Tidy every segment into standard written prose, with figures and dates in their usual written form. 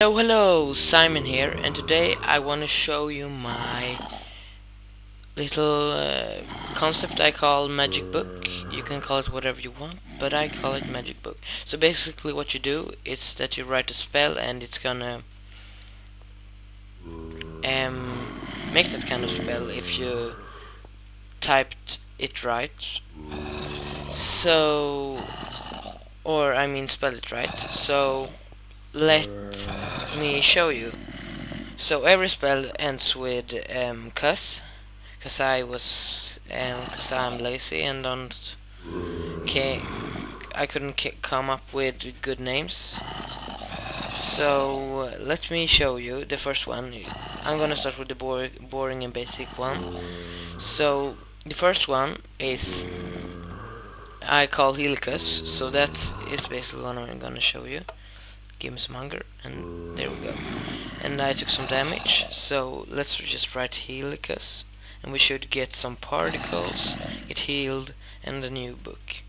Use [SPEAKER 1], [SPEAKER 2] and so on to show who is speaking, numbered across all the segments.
[SPEAKER 1] Hello, Simon here, and today I want to show you my little concept I call magic book. You can call it whatever you want, but I call it magic book. So basically what you do is that you write a spell and it's gonna make that kind of spell if you typed it right. So, or I mean spell it right. So let me show you. So every spell ends with cuz I'm lazy and I couldn't come up with good names. So let me show you the first one. I'm gonna start with the boring and basic one. So the first one is I call Helicus, so that is basically what I'm gonna show you. Give me some hunger, and there we go. And I took some damage, so let's just write Helicus, and we should get some particles, get healed, and a new book.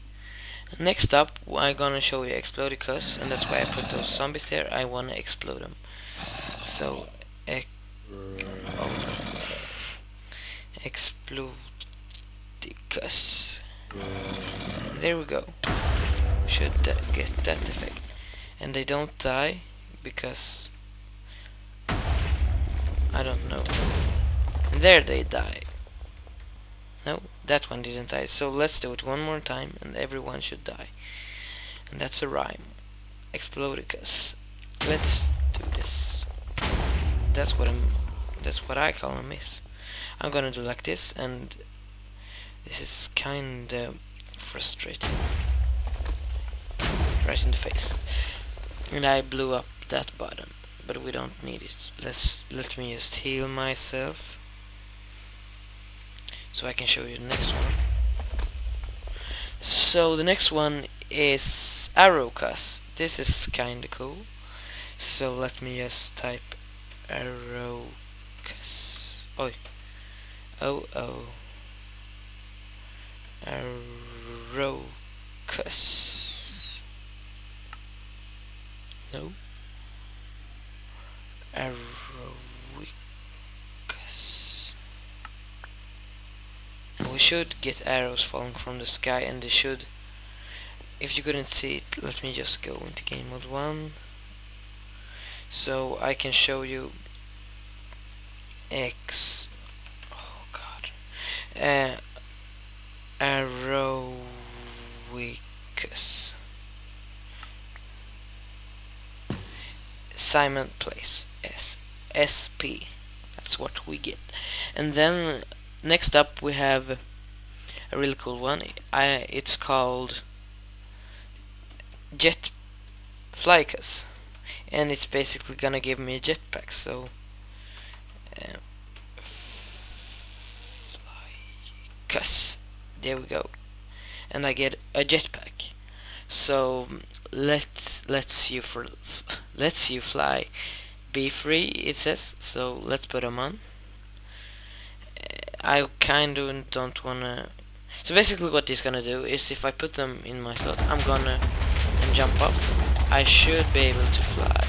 [SPEAKER 1] Next up, I'm gonna show you Explodicus, and that's why I put those zombies there. I wanna explode them. So, Explodicus. There we go. Should get that effect. And they don't die because I don't know. And there they die. No, that one didn't die. So let's do it one more time and everyone should die. And that's a rhyme. Explodicus. Let's do this. That's what I call a miss. I'm gonna do like this, and this is kinda frustrating. Right in the face. And I blew up that button, but we don't need it. Let me just heal myself so I can show you the next one. So the next one is Arrowcus. This is kinda cool. So let me just type Arrowcus. Oi. Arrowcus. No. Arrowicus. We should get arrows falling from the sky, and they should. If you couldn't see it, let me just go into game mode 1 so I can show you Arrowicus. Simon Place SP. That's what we get. And then next up we have a really cool one. It's called Jetflycus, and it's basically gonna give me a jetpack. So Flycus. There we go. And I get a jetpack. So let's you fly, be free, it says. So let's put them on. I kinda don't wanna. So basically what this gonna do is if I put them in my slot, I'm gonna jump off. I should be able to fly.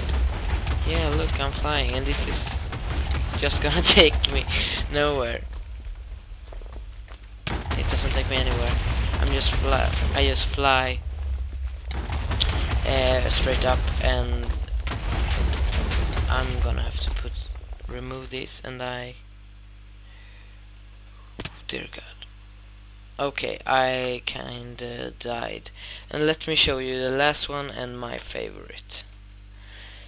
[SPEAKER 1] Yeah, look, I'm flying, and this is just gonna take me nowhere. It doesn't take me anywhere. I just fly straight up, and I'm gonna have to remove this, and dear God. Okay, I kinda died. And let me show you the last one and my favorite.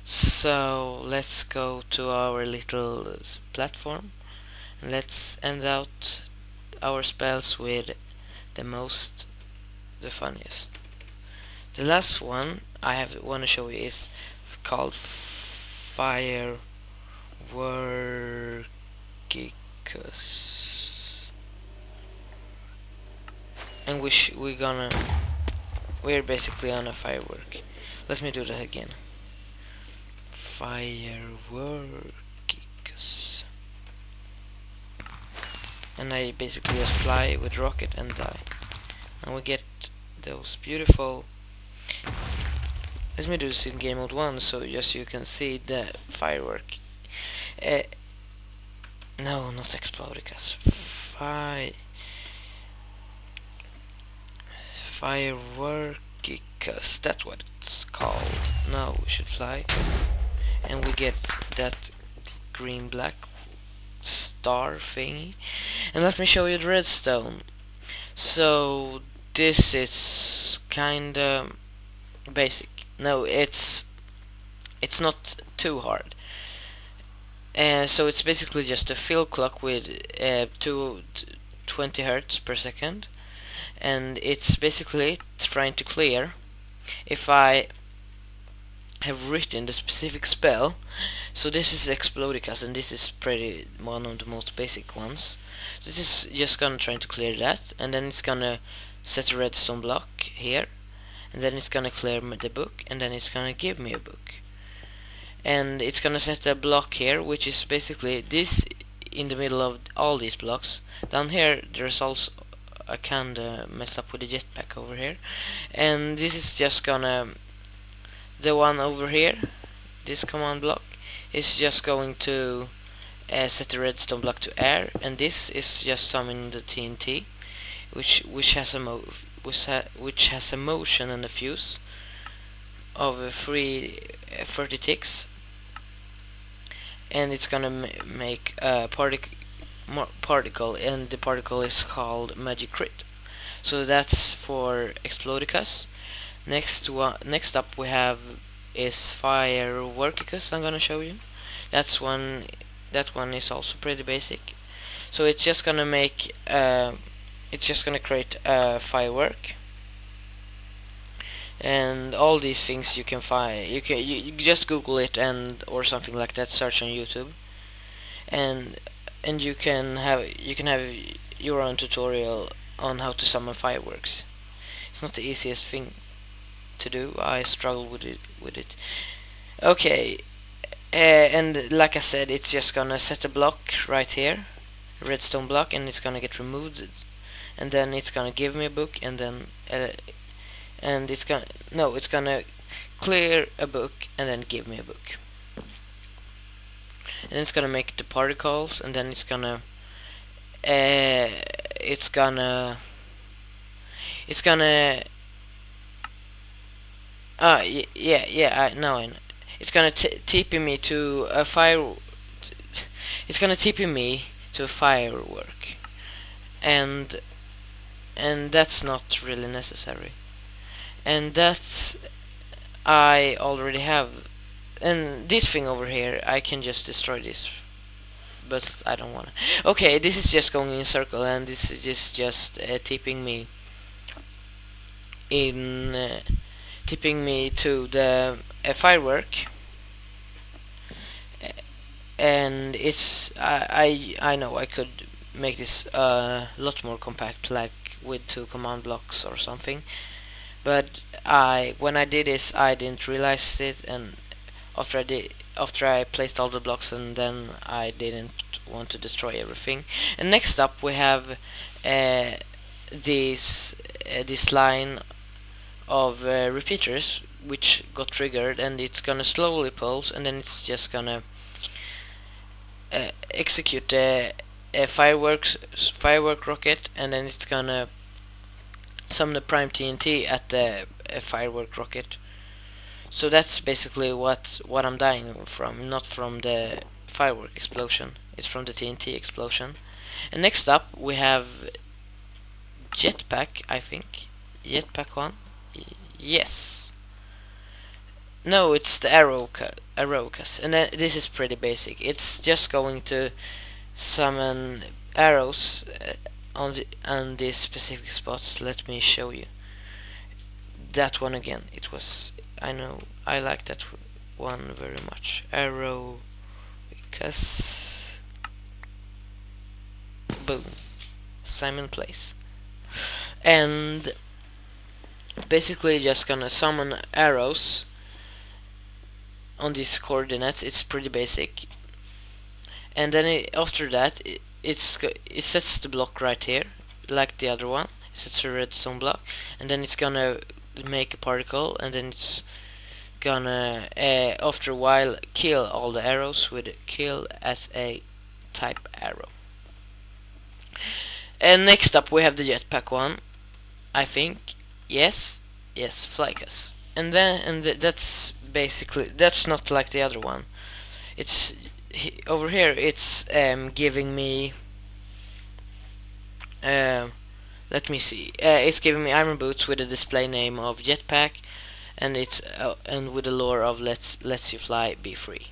[SPEAKER 1] So let's go to our little platform, and let's end out our spells with the funniest. The last one I want to show you is called Firework. And we're basically on a firework. Let me do that again. Firework. And I basically just fly with rocket and die. And we get those beautiful Let me do this in game mode 1 so just you can see the firework. Uh, no, not Explodicus. Fireworkicus, that's what it's called. Now we should fly. And we get that green black star thingy. And let me show you the redstone. So this is kinda basic. No, it's not too hard. So it's basically just a fill clock with 20 hertz per second, and it's basically trying to clear if I have written the specific spell. So this is Explodicus, and this is pretty one of the most basic ones. This is just gonna try to clear that, and then it's gonna set a redstone block here, and then it's gonna clear the book, and then it's gonna give me a book. And it's gonna set a block here, which is basically this in the middle of all these blocks. Down here there's also I kinda mess up with the jetpack over here, and this is just gonna, the one over here, this command block is just going to set the redstone block to air, and this is just summoning the TNT, which has a motion and a fuse of 30 ticks, and it's gonna make a particle, and the particle is called Magic Crit. So that's for Explodicus. Next up we have is Fireworkicus. I'm gonna show you. That one is also pretty basic. So it's just gonna make it's just gonna create a firework, and all these things you can find. You just Google it or something like that. Search on YouTube, and you can have your own tutorial on how to summon fireworks. It's not the easiest thing to do. I struggle with it. Okay, and like I said, it's just gonna set a block right here, a redstone block, and it's gonna get removed, and then it's gonna give me a book, and then and it's gonna clear a book and then give me a book, and then it's gonna make the particles, and then it's gonna now I know. It's gonna TP me to a it's gonna TP me to a firework, and that's not really necessary, and that's I already have. And this thing over here, I can just destroy this, but I don't wanna. Okay, this is just going in a circle, and this is just tipping me to the firework, and it's I know I could make this a lot more compact, like with 2 command blocks or something, but when I did this I didn't realize it, and after I placed all the blocks, and then I didn't want to destroy everything. And next up we have this line of repeaters which got triggered, and it's gonna slowly pulse, and then it's just gonna execute a firework rocket, and then it's gonna summon the prime TNT at the firework rocket. So that's basically what I'm dying from, not from the firework explosion. It's from the TNT explosion. And next up we have Jetpack, I think. Jetpack 1. Yes. No, it's the Arrowcus, and this is pretty basic. It's just going to summon arrows on these specific spots. Let me show you. That one again. I know I like that one very much. Arrowcus. Boom. Simon Place. And basically just gonna summon arrows on these coordinates. It's pretty basic, and then after that it sets the block right here like the other one. It sets a redstone block, and then it's gonna make a particle, and then it's gonna after a while kill all the arrows with kill as a type arrow. And next up we have the jetpack one, I think. Yes, Flycus. And then that's basically, that's not like the other one. It's over here. It's giving me. Let me see. It's giving me iron boots with a display name of Jetpack, and it's and with the lore of lets you fly, be free.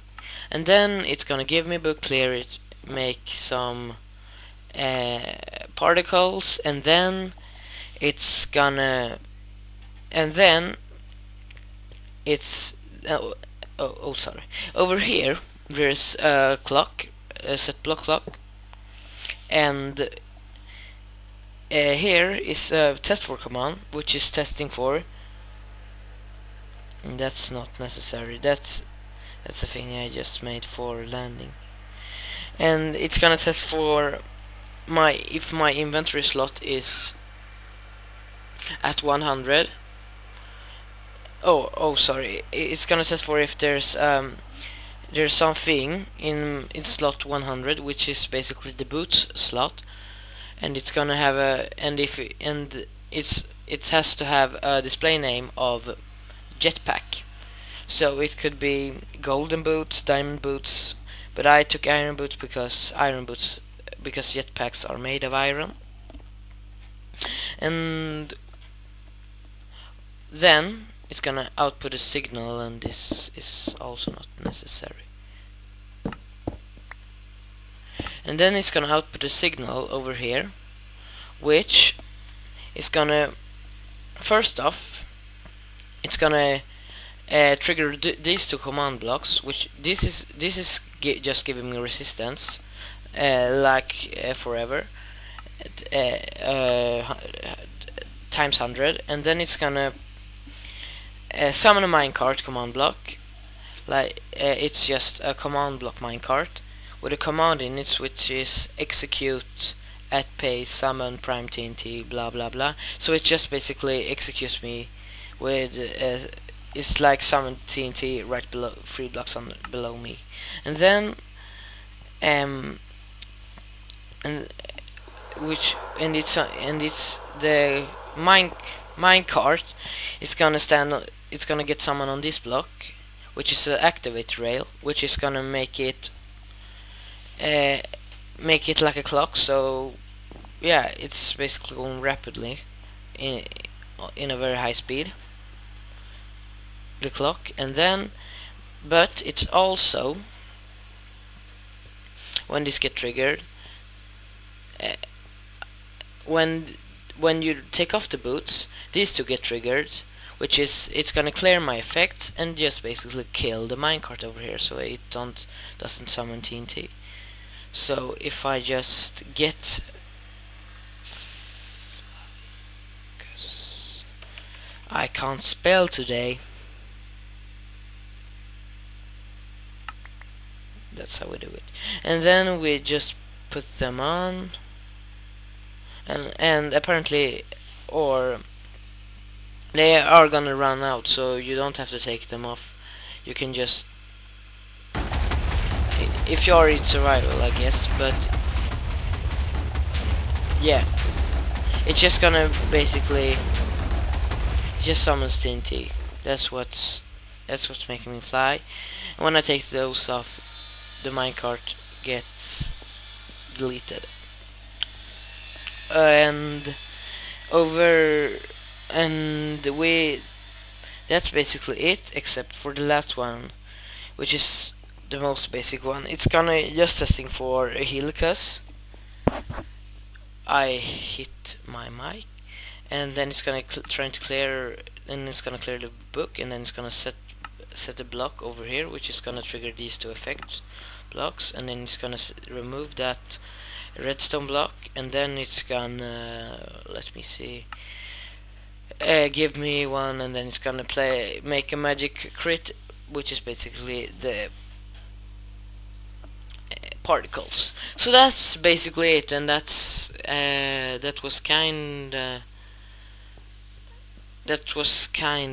[SPEAKER 1] And then it's gonna give me book, clear it, make some particles, and then it's gonna, and then it's sorry. Over here there's a clock, a set block clock, and here is a testfor command, which is testing for. And that's not necessary. That's a thing I just made for landing. And it's gonna test for if my inventory slot is at 100. Oh, sorry. It's gonna test for if there's something in slot 100, which is basically the boots slot, and it's gonna have it has to have a display name of Jetpack. So it could be golden boots, diamond boots, but I took iron boots because jetpacks are made of iron. And then it's gonna output a signal, and this is also not necessary. And then it's gonna output a signal over here, which is gonna, first off, it's gonna trigger these two command blocks, which this is just giving me resistance, forever, times 100, and then it's gonna summon a minecart command block, it's just a command block minecart with a command in it, which is execute at pace summon prime TNT blah blah blah. So it just basically executes me with it's like summon TNT right below 3 blocks below me. And then it's the minecart is gonna it's gonna get someone on this block, which is the activate rail, which is gonna make it like a clock. So yeah, it's basically going rapidly in a very high speed, the clock. And then, but it's also, when this get triggered, when you take off the boots, these two get triggered, which is, it's gonna clear my effects and just basically kill the minecart over here, so it doesn't summon TNT. So if I just get, cause I can't spell today, that's how we do it. And then we just put them on, and apparently, or they are gonna run out, so you don't have to take them off. You can just, if you're in survival, I guess. But yeah, it's just gonna basically just summons TNT. That's what's making me fly. And when I take those off, the minecart gets deleted. That's basically it, except for the last one, which is the most basic one. It's gonna just testing for a helicus. I hit my mic, and then it's gonna trying to clear, and it's gonna clear the book, and then it's gonna set a block over here, which is gonna trigger these two effects blocks, and then it's gonna remove that redstone block, and then it's gonna, let me see, give me one, and then it's gonna make a magic crit, which is basically the particles. So that's basically it, and that was kind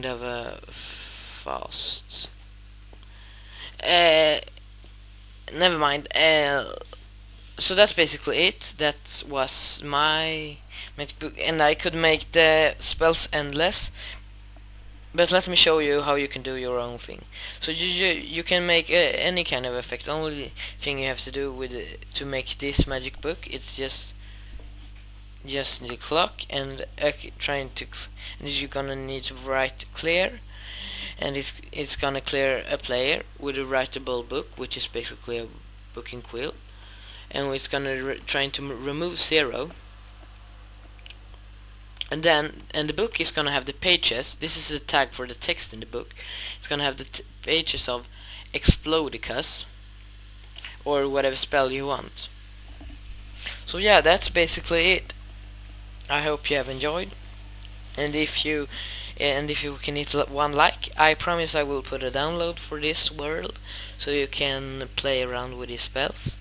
[SPEAKER 1] of a fast. Never mind. So that's basically it. That was my magic book, and I could make the spells endless. But let me show you how you can do your own thing. So you can make any kind of effect. Only thing you have to do with to make this magic book, it's just the clock and trying to. And you're gonna need to write clear, and it's gonna clear a player with a writable book, which is basically a booking quill, and it's gonna trying to remove 0. And the book is gonna have the pages. This is a tag for the text in the book. It's gonna have the pages of Explodicus or whatever spell you want. So yeah, that's basically it. I hope you have enjoyed. And if you can hit 1 like, I promise I will put a download for this world so you can play around with these spells.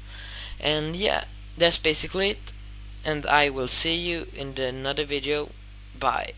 [SPEAKER 1] And yeah, that's basically it. And I will see you in another video. Bye.